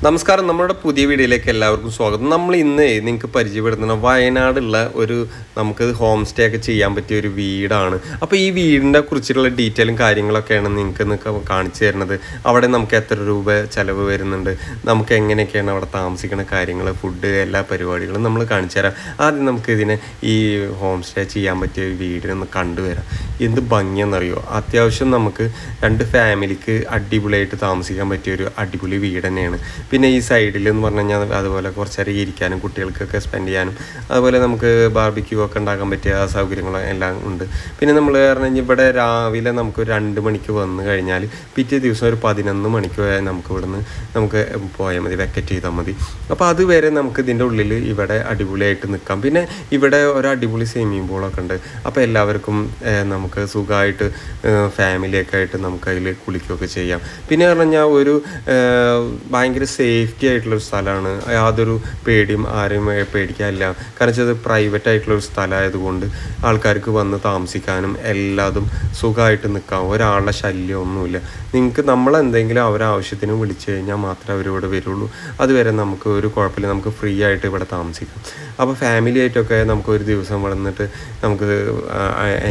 നമസ്കാരം. നമ്മുടെ പുതിയ വീഡിയോയിലേക്ക് എല്ലാവർക്കും സ്വാഗതം. നമ്മൾ ഇന്ന് നിങ്ങൾക്ക് പരിചയപ്പെടുത്തുന്ന വയനാടുള്ള ഒരു നമുക്ക് ഹോം സ്റ്റേ ഒക്കെ ചെയ്യാൻ പറ്റിയ ഒരു വീടാണ്. അപ്പോൾ ഈ വീടിനെ കുറിച്ചുള്ള ഡീറ്റെയിലും കാര്യങ്ങളൊക്കെയാണ് നിങ്ങൾക്ക് കാണിച്ചു തരുന്നത്. അവിടെ നമുക്ക് എത്ര രൂപ ചിലവ് വരുന്നുണ്ട്, നമുക്ക് എങ്ങനെയൊക്കെയാണ് അവിടെ താമസിക്കുന്ന കാര്യങ്ങൾ, ഫുഡ്, എല്ലാ പരിപാടികളും നമ്മൾ കാണിച്ചു തരാം. ആദ്യം നമുക്ക് ഇതിനെ ഈ ഹോം സ്റ്റേ ചെയ്യാൻ പറ്റിയ ഒരു വീടിനൊന്ന് കണ്ടുവരാം. എന്ത് ഭംഗിയെന്നറിയോ, അത്യാവശ്യം നമുക്ക് 2 ഫാമിലിക്ക് അടിപൊളിയായിട്ട് താമസിക്കാൻ പറ്റിയ ഒരു അടിപൊളി വീട് തന്നെയാണ്. പിന്നെ ഈ സൈഡിൽ എന്ന് പറഞ്ഞു കഴിഞ്ഞാൽ അതുപോലെ കുറച്ച് നേരം ഇരിക്കാനും കുട്ടികൾക്കൊക്കെ സ്പെൻഡ് ചെയ്യാനും അതുപോലെ നമുക്ക് ബാർബിക്യൂ ഒക്കെ ഉണ്ടാക്കാൻ പറ്റിയ സൗകര്യങ്ങളും എല്ലാം ഉണ്ട്. പിന്നെ നമ്മൾ പറഞ്ഞു ഇവിടെ രാവിലെ നമുക്ക് 2 മണിക്ക് വന്നു കഴിഞ്ഞാൽ പിറ്റേ ദിവസം ഒരു 11 മണിക്ക് നമുക്ക് ഇവിടുന്ന് നമുക്ക് പോയാൽ മതി, വെക്കറ്റ് ചെയ്താൽ മതി. അപ്പോൾ അതുവരെ നമുക്ക് ഇതിൻ്റെ ഉള്ളിൽ ഇവിടെ അടിപൊളിയായിട്ട് നിൽക്കാം. പിന്നെ ഇവിടെ ഒരു അടിപൊളി സ്വിമ്മിംഗ് പൂളൊക്കെ ഉണ്ട്. അപ്പോൾ എല്ലാവർക്കും നമുക്ക് സുഖമായിട്ട് ഫാമിലിയൊക്കെ ആയിട്ട് നമുക്ക് അതിൽ കുളിക്കുകയൊക്കെ ചെയ്യാം. പിന്നെ പറഞ്ഞു കഴിഞ്ഞാൽ ഒരു ഭയങ്കര സേഫ്റ്റി ആയിട്ടുള്ളൊരു സ്ഥലമാണ്. യാതൊരു പേടിയും ആരെയും പേടിക്കാനില്ല. കാരണം വെച്ചാൽ അത് പ്രൈവറ്റ് ആയിട്ടുള്ളൊരു സ്ഥലമായതുകൊണ്ട് ആൾക്കാർക്ക് വന്ന് താമസിക്കാനും എല്ലാതും സുഖമായിട്ട് നിൽക്കാം. ഒരാളുടെ ശല്യമൊന്നുമില്ല. നിങ്ങൾക്ക് നമ്മളെന്തെങ്കിലും അവരാവശ്യത്തിന് വിളിച്ചു കഴിഞ്ഞാൽ മാത്രമേ അവരിവിടെ വരുള്ളൂ. അതുവരെ നമുക്ക് ഒരു കുഴപ്പമില്ല, നമുക്ക് ഫ്രീ ആയിട്ട് ഇവിടെ താമസിക്കാം. അപ്പോൾ ഫാമിലി ആയിട്ടൊക്കെ നമുക്ക് ഒരു ദിവസം വന്നിട്ട് നമുക്ക്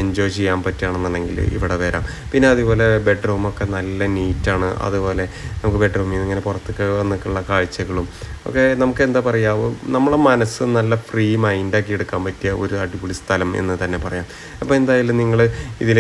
എൻജോയ് ചെയ്യാൻ പറ്റുകയാണെന്നുണ്ടെങ്കിൽ ഇവിടെ വരാം. പിന്നെ അതുപോലെ ബെഡ്റൂമൊക്കെ നല്ല നീറ്റാണ്. അതുപോലെ നമുക്ക് ബെഡ്റൂമിൽ നിന്ന് ഇങ്ങനെ പുറത്തേക്ക് വന്നിട്ടുള്ള കാഴ്ചകളും ഒക്കെ നമുക്ക് എന്താ പറയുക, നമ്മളെ മനസ്സ് നല്ല ഫ്രീ മൈൻഡാക്കി എടുക്കാൻ പറ്റിയ ഒരു അടിപൊളി സ്ഥലം എന്ന് തന്നെ പറയാം. അപ്പോൾ എന്തായാലും നിങ്ങൾ ഇതിൽ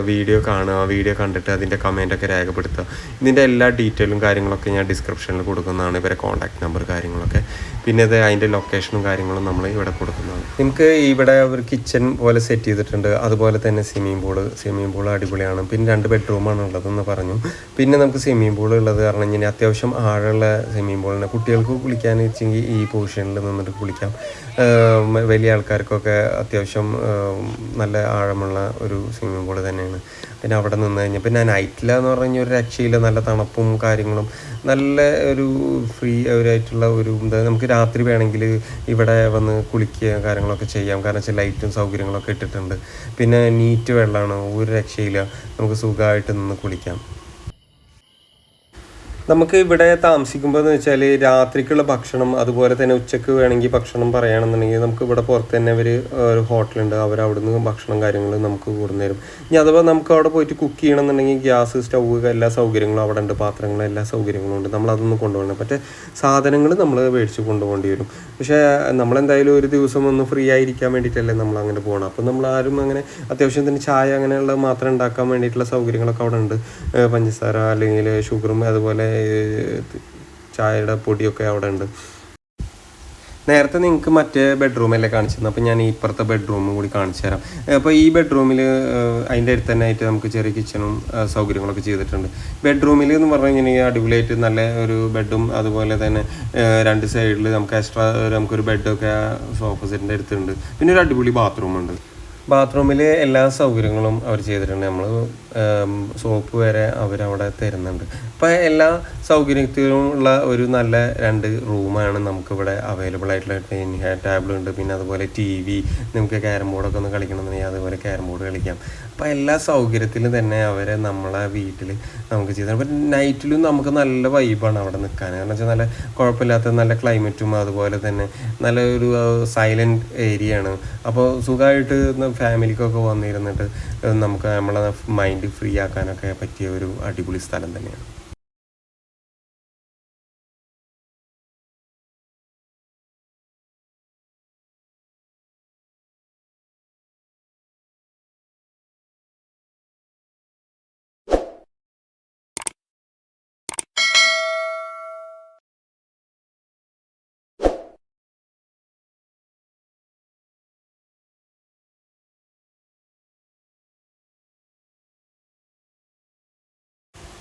വീഡിയോ കാണുക, വീഡിയോ കണ്ടിട്ട് അതിൻ്റെ കമൻറ്റൊക്കെ രേഖപ്പെടുത്തുക. ഇതിൻ്റെ എല്ലാ ഡീറ്റെയിലും കാര്യങ്ങളൊക്കെ ഞാൻ ഡിസ്ക്രിപ്ഷനിൽ കൊടുക്കുന്നതാണ്, ഇവരെ കോൺടാക്ട് നമ്പർ കാര്യങ്ങളൊക്കെ. പിന്നെ അത് അതിൻ്റെ ലൊക്കേഷനും കാര്യങ്ങളും നമ്മൾ ഇവിടെ കൊടുക്കുന്നതാണ്. നമുക്ക് ഇവിടെ ഒരു കിച്ചൺ പോലെ സെറ്റ് ചെയ്തിട്ടുണ്ട്. അതുപോലെ തന്നെ സ്വിമ്മിംഗ് പൂൾ അടിപൊളിയാണ്. പിന്നെ 2 ബെഡ്റൂമാണ് ഉള്ളതെന്ന് പറഞ്ഞു. പിന്നെ നമുക്ക് സ്വിമ്മിംഗ് പൂൾ ഉള്ളത് കാരണം കഴിഞ്ഞാൽ അത്യാവശ്യം ആഴമുള്ള സ്വിമ്മിംഗ് പൂളിന് കുട്ടികൾക്ക് കുളിക്കാൻ വെച്ചെങ്കിൽ ഈ പൊസിഷനിൽ നിന്നിട്ട് കുളിക്കാം. വലിയ ആൾക്കാർക്കൊക്കെ അത്യാവശ്യം നല്ല ആഴമുള്ള ഒരു സ്വിമ്മിംഗ് പൂൾ തന്നെയാണ്. പിന്നെ അവിടെ നിന്ന് കഴിഞ്ഞാൽ പിന്നെ നൈറ്റിലെന്ന് പറഞ്ഞു കഴിഞ്ഞാൽ ഒരു രക്ഷയില്ല, നല്ല തണുപ്പും കാര്യങ്ങളും, നല്ല ഒരു ഫ്രീ ആയിട്ടുള്ള ഒരു നമുക്ക് രാത്രി വേണമെങ്കിൽ ഇവിടെ വന്ന് കുളിക്കുക കാര്യങ്ങളൊക്കെ ചെയ്യാം. കാരണം വെച്ചാൽ ലൈറ്റും സൗകര്യങ്ങളൊക്കെ ഇട്ടിട്ടുണ്ട്. പിന്നെ നീറ്റ് വെള്ളമാണ്, ഒരു രക്ഷയില്ല, നമുക്ക് സുഖമായിട്ട് നിന്ന് കുളിക്കാം. നമുക്ക് ഇവിടെ താമസിക്കുമ്പോൾ എന്ന് വെച്ചാൽ രാത്രിക്കുള്ള ഭക്ഷണം അതുപോലെ തന്നെ ഉച്ചയ്ക്ക് വേണമെങ്കിൽ ഭക്ഷണം പറയുകയാണെന്നുണ്ടെങ്കിൽ നമുക്ക് ഇവിടെ പുറത്ത് തന്നെ ഒരു ഹോട്ടലുണ്ട്, അവിടെ നിന്ന് ഭക്ഷണം കാര്യങ്ങൾ നമുക്ക് കൊടുന്നു തരും. ഇനി അഥവാ നമുക്ക് അവിടെ പോയിട്ട് കുക്ക് ചെയ്യണമെന്നുണ്ടെങ്കിൽ ഗ്യാസ്, സ്റ്റൗവ്, എല്ലാ സൗകര്യങ്ങളും അവിടെ ഉണ്ട്, പാത്രങ്ങൾ, എല്ലാ സൗകര്യങ്ങളും ഉണ്ട്. നമ്മളതൊന്നും കൊണ്ടുപോകണം. മറ്റേ സാധനങ്ങൾ നമ്മൾ മേടിച്ച് കൊണ്ടുപോകേണ്ടി വരും. പക്ഷേ നമ്മളെന്തായാലും ഒരു ദിവസം ഒന്ന് ഫ്രീ ആയിരിക്കാൻ വേണ്ടിയിട്ടല്ലേ നമ്മൾ അങ്ങനെ പോകണം. അപ്പോൾ നമ്മളാരും അങ്ങനെ അത്യാവശ്യത്തിന് ചായ അങ്ങനെയുള്ള മാത്രം ഉണ്ടാക്കാൻ വേണ്ടിയിട്ടുള്ള സൗകര്യങ്ങളൊക്കെ അവിടെ ഉണ്ട്. പഞ്ചസാര അല്ലെങ്കിൽ ഷുഗറും അതുപോലെ ചായയുടെ പൊടിയൊക്കെ അവിടെ ഉണ്ട്. നേരത്തെ നിങ്ങൾക്ക് മറ്റേ ബെഡ്റൂമല്ലേ കാണിച്ചിരുന്നു, അപ്പോൾ ഞാൻ ഇപ്പുറത്തെ ബെഡ്റൂമും കൂടി കാണിച്ചു തരാം. അപ്പോൾ ഈ ബെഡ്റൂമിൽ അതിൻ്റെ അടുത്ത് തന്നെ ആയിട്ട് നമുക്ക് ചെറിയ കിച്ചണും സൗകര്യങ്ങളൊക്കെ ചെയ്തിട്ടുണ്ട്. ബെഡ്റൂമിൽ എന്ന് പറഞ്ഞു കഴിഞ്ഞാൽ അടിപൊളിയായിട്ട് നല്ല ഒരു ബെഡും അതുപോലെ തന്നെ 2 സൈഡിൽ നമുക്ക് എക്സ്ട്രാ നമുക്കൊരു ബെഡൊക്കെ സോഫ സെറ്റിൻ്റെ അടുത്തുണ്ട്. പിന്നെ ഒരു അടിപൊളി ബാത്റൂമുണ്ട്. ബാത്റൂമിൽ എല്ലാ സൗകര്യങ്ങളും അവർ ചെയ്തിട്ടുണ്ട്. നമ്മൾ സോപ്പ് വരെ അവരവിടെ തരുന്നുണ്ട്. അപ്പോൾ എല്ലാ സൗകര്യത്തിലും ഉള്ള ഒരു നല്ല 2 റൂമാണ് നമുക്കിവിടെ അവൈലബിൾ ആയിട്ടുള്ള. ടേബിൾ ഉണ്ട്, പിന്നെ അതുപോലെ TV, നമുക്ക് ക്യാരം ബോർഡൊക്കെ ഒന്ന് കളിക്കണമെന്നുണ്ടെങ്കിൽ അതുപോലെ ക്യാരം ബോർഡ് കളിക്കാം. അപ്പോൾ എല്ലാ സൗകര്യത്തിലും തന്നെ അവരെ നമ്മളെ വീട്ടിൽ നമുക്ക് ചെയ്തു. അപ്പോൾ നൈറ്റിലും നമുക്ക് നല്ല വൈബാണ് അവിടെ നിൽക്കാൻ. കാരണം വെച്ചാൽ നല്ല കുഴപ്പമില്ലാത്ത നല്ല ക്ലൈമറ്റും അതുപോലെ തന്നെ നല്ല ഒരു സൈലൻറ്റ് ഏരിയയാണ്. അപ്പോൾ സുഖമായിട്ട് ഫാമിലിക്കൊക്കെ വന്നിരുന്നിട്ട് നമുക്ക് നമ്മളെ മൈൻഡ് ഫ്രീ ആക്കാനൊക്കെ പറ്റിയ ഒരു അടിപൊളി സ്ഥലം തന്നെയാണ്.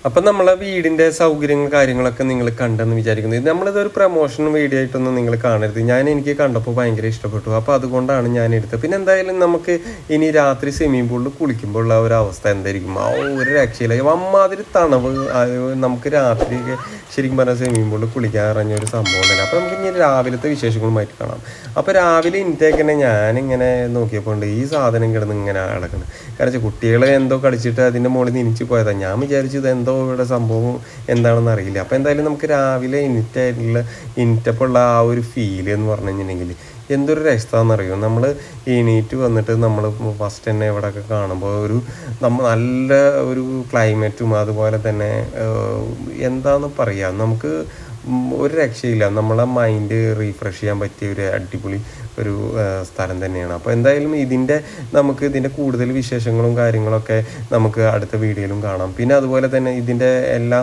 അപ്പം നമ്മളെ വീടിൻ്റെ സൗകര്യങ്ങൾ കാര്യങ്ങളൊക്കെ നിങ്ങൾ കണ്ടെന്ന് വിചാരിക്കുന്നു. ഇത് നമ്മളിതൊരു പ്രൊമോഷൻ വീഡിയോ ആയിട്ടൊന്നും നിങ്ങൾ കാണരുത്. എനിക്ക് കണ്ടപ്പോൾ ഭയങ്കര ഇഷ്ടപ്പെട്ടു. അപ്പോൾ അതുകൊണ്ടാണ് ഞാൻ എടുത്തത്. പിന്നെ എന്തായാലും നമുക്ക് ഇനി രാത്രി സ്വിമ്മിംഗ് പൂളിൽ കുളിക്കുമ്പോൾ ഉള്ള ഒരു അവസ്ഥ എന്തായിരിക്കും, ഒരു രക്ഷയില്ല. അമ്മാതിരി തണവ് നമുക്ക് രാത്രിയൊക്കെ ശരിക്കും പറഞ്ഞാൽ സ്വിമ്മിംഗ് പൂളിൽ കുളിക്കാൻ ഇറങ്ങിയ ഒരു സംഭവം തന്നെ. അപ്പോൾ നമുക്ക് ഇനി രാവിലത്തെ വിശേഷങ്ങളുമായിട്ട് കാണാം. അപ്പോൾ രാവിലെ ഇൻറ്റേക്ക് തന്നെ ഞാനിങ്ങനെ നോക്കിയപ്പോൾ ഉണ്ട് ഈ സാധനം കിടന്ന് ഇങ്ങനെ കിടക്കുന്നത്. കാരണം വെച്ചാൽ കുട്ടികളെ എന്തോ കളിച്ചിട്ട് അതിൻ്റെ മുകളിൽ നിനിച്ച് പോയതാണ്. ഞാൻ വിചാരിച്ചു ഇത് എന്തോ ഇവിടെ സംഭവം എന്താണെന്ന് അറിയില്ല. അപ്പോൾ എന്തായാലും നമുക്ക് രാവിലെ ഇനിറ്റപ്പുള്ള ആ ഒരു ഫീല് എന്ന് പറഞ്ഞു കഴിഞ്ഞിട്ടുണ്ടെങ്കിൽ എന്തൊരു രസമാണെന്നറിയോ. നമ്മൾ എണീറ്റ് വന്നിട്ട് നമ്മൾ ഫസ്റ്റ് തന്നെ ഇവിടെയൊക്കെ കാണുമ്പോൾ നല്ല ഒരു ക്ലൈമറ്റും അതുപോലെ തന്നെ എന്താണെന്ന് പറയാം, നമുക്ക് ഒരു രക്ഷയില്ല. നമ്മളെ മൈൻഡ് റീഫ്രഷ് ചെയ്യാൻ പറ്റിയ ഒരു അടിപൊളി ഒരു സ്ഥലം തന്നെയാണ്. അപ്പോൾ എന്തായാലും നമുക്ക് ഇതിൻ്റെ കൂടുതൽ വിശേഷങ്ങളും കാര്യങ്ങളൊക്കെ നമുക്ക് അടുത്ത വീഡിയോയിലും കാണാം. പിന്നെ അതുപോലെ തന്നെ ഇതിൻ്റെ എല്ലാ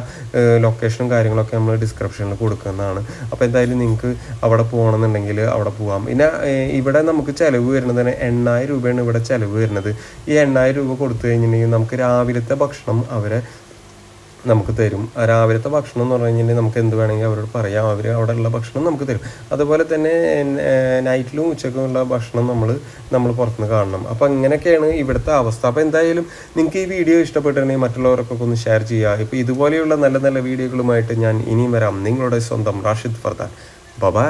ലൊക്കേഷനും കാര്യങ്ങളൊക്കെ നമ്മൾ ഡിസ്ക്രിപ്ഷനിൽ കൊടുക്കുന്നതാണ്. അപ്പോൾ എന്തായാലും നിങ്ങൾക്ക് അവിടെ പോകണമെന്നുണ്ടെങ്കിൽ അവിടെ പോകാം. പിന്നെ ഇവിടെ നമുക്ക് ചിലവ് വരുന്നത് തന്നെ 8,000 രൂപയാണ് ഇവിടെ ചിലവ് വരുന്നത്. ഈ 8,000 രൂപ കൊടുത്തു കഴിഞ്ഞിട്ടുണ്ടെങ്കിൽ നമുക്ക് രാവിലത്തെ ഭക്ഷണം നമുക്ക് തരും. രാവിലത്തെ ഭക്ഷണം എന്ന് പറഞ്ഞു കഴിഞ്ഞാൽ നമുക്ക് എന്ത് വേണമെങ്കിൽ അവരോട് പറയാം, അവർ അവിടെ ഉള്ള ഭക്ഷണം നമുക്ക് തരും. അതുപോലെ തന്നെ നൈറ്റിലും ഉച്ചക്കുമുള്ള ഭക്ഷണം നമ്മൾ പുറത്തുനിന്ന് കാണണം. അപ്പോൾ അങ്ങനെയൊക്കെയാണ് ഇവിടുത്തെ അവസ്ഥ. അപ്പോൾ എന്തായാലും നിങ്ങൾക്ക് ഈ വീഡിയോ ഇഷ്ടപ്പെട്ടിട്ടുണ്ടെങ്കിൽ മറ്റുള്ളവർക്കൊക്കെ ഒന്ന് ഷെയർ ചെയ്യുക. ഇപ്പോൾ ഇതുപോലെയുള്ള നല്ല നല്ല വീഡിയോകളുമായിട്ട് ഞാൻ ഇനിയും വരാം. നിങ്ങളുടെ സ്വന്തം റാഷിദ് ഫർദാൻ. ബൈ.